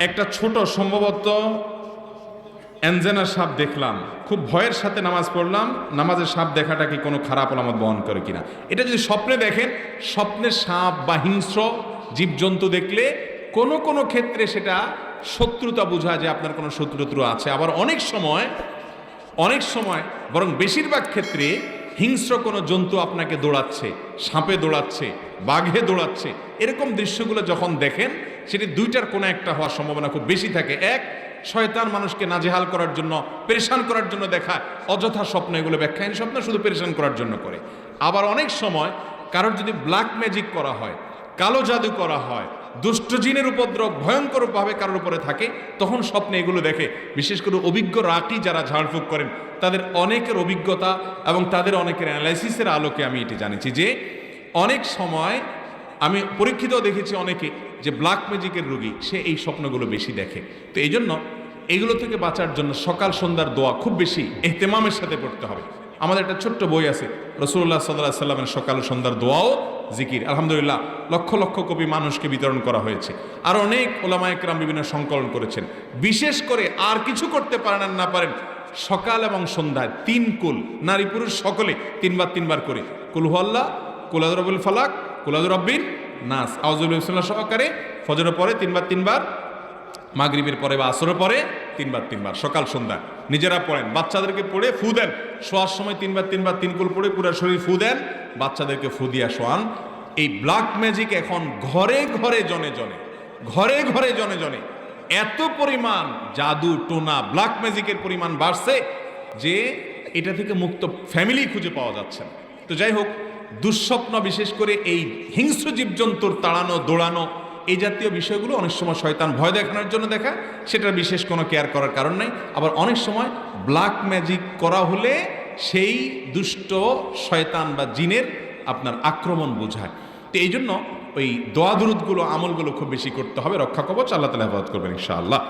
একটা ছোট সম্ভবত অ্যাঞ্জেনা সাপ দেখলাম, খুব ভয়ের সাথে নামাজ পড়লাম। নামাজের সাপ দেখাটা কি কোনো খারাপ আলামত বহন করে কিনা? এটা যদি স্বপ্নে দেখেন, স্বপ্নে সাপ বা হিংস্র জীবজন্তু দেখলে কোনো কোনো ক্ষেত্রে সেটা শত্রুতা বোঝায় যে আপনার কোনো শত্রুত্র আছে। আবার অনেক সময় বরং বেশিরভাগ ক্ষেত্রে হিংস্র কোনো জন্তু আপনাকে দৌড়াচ্ছে, সাপে দৌড়াচ্ছে, বাঘে দৌড়াচ্ছে, এরকম দৃশ্যগুলো যখন দেখেন সেটি দুইটার কোনো একটা হওয়ার সম্ভাবনা খুব বেশি থাকে। এক, শয়তান মানুষকে নাজেহাল করার জন্য, পেরেশান করার জন্য দেখায়, অযথা স্বপ্ন, এগুলো ব্যাখ্যাহীন স্বপ্ন, শুধু পেরেশান করার জন্য করে। আবার অনেক সময় কারোর যদি ব্ল্যাক ম্যাজিক করা হয়, কালো জাদু করা হয়, দুষ্ট জিনের উপদ্রব ভয়ঙ্করভাবে কারোর উপরে থাকে, তখন স্বপ্নে এগুলো দেখে। বিশেষ করে অভিজ্ঞ রাকি যারা ঝাড়ফুঁক করেন, তাদের অনেকের অভিজ্ঞতা এবং তাদের অনেকের অ্যানালাইসিসের আলোকে আমি এটি জানিছি যে অনেক সময় আমি পরীক্ষিত দেখেছি অনেকে যে ব্ল্যাক ম্যাজিকের রোগী, সে এই স্বপ্নগুলো বেশি দেখে। তো এই জন্য এগুলো থেকে বাঁচার জন্য সকাল সন্ধ্যার দোয়া খুব বেশি এহতেমামের সাথে পড়তে হবে। আমাদের একটা ছোট্ট বই আছে, রাসূলুল্লাহ সাল্লাল্লাহু আলাইহি সাল্লামের সকাল সন্ধ্যার দোয়াও জিকির, আলহামদুলিল্লাহ লক্ষ লক্ষ কপি মানুষকে বিতরণ করা হয়েছে। আর অনেক ওলামায়ে কেরাম বিভিন্ন সংকলন করেছেন। বিশেষ করে আর কিছু করতে পারেন না পারেন, সকাল এবং সন্ধ্যায় 3 কুল, নারী পুরুষ সকলে 3 বার করে কুল হুয়াল্লাহ, কুল আউযু বিরাব্বিল ফালাক, কুল আউযু বিরাব্বিন নাস, আউযু বিল্লাহি সহকারে ফজরের পরে 3 বার, মাগরিবের পরে বা আসরের পরে 3 বার সকাল সন্ধ্যা নিজেরা পড়েন। বাচ্চাদেরকে পড়ে ফু দেন, শোয়ার সময় 3 বার 3 কুল পড়ে পুরো শরীর ফু দেন, বাচ্চাদেরকে ফু দিয়া শোয়ান। এই ব্ল্যাক ম্যাজিক এখন ঘরে ঘরে জনে জনে এত পরিমাণ জাদু টোনা ব্ল্যাক ম্যাজিকের পরিমাণ বাড়ছে যে এটা থেকে মুক্ত ফ্যামিলি খুঁজে পাওয়া যাচ্ছে না। তো যাই হোক, দুঃস্বপ্ন, বিশেষ করে এই হিংস্র জীবজন্তুর তাড়ানো দৌড়ানো, এই জাতীয় বিষয়গুলো অনেক সময় শয়তান ভয় দেখানোর জন্য দেখায়, সেটার বিশেষ কোনো কেয়ার করার কারণ নেই। আবার অনেক সময় ব্ল্যাক ম্যাজিক করা হলে সেই দুষ্ট শয়তান বা জিনের আপনার আক্রমণ বোঝায়। তো এই জন্য ওই দোয়া দুরুদগুলো, আমলগুলো খুব বেশি করতে হবে। রক্ষা কবচ আল্লাহ তাআলা হেফাজত করবেন ইনশাআল্লাহ।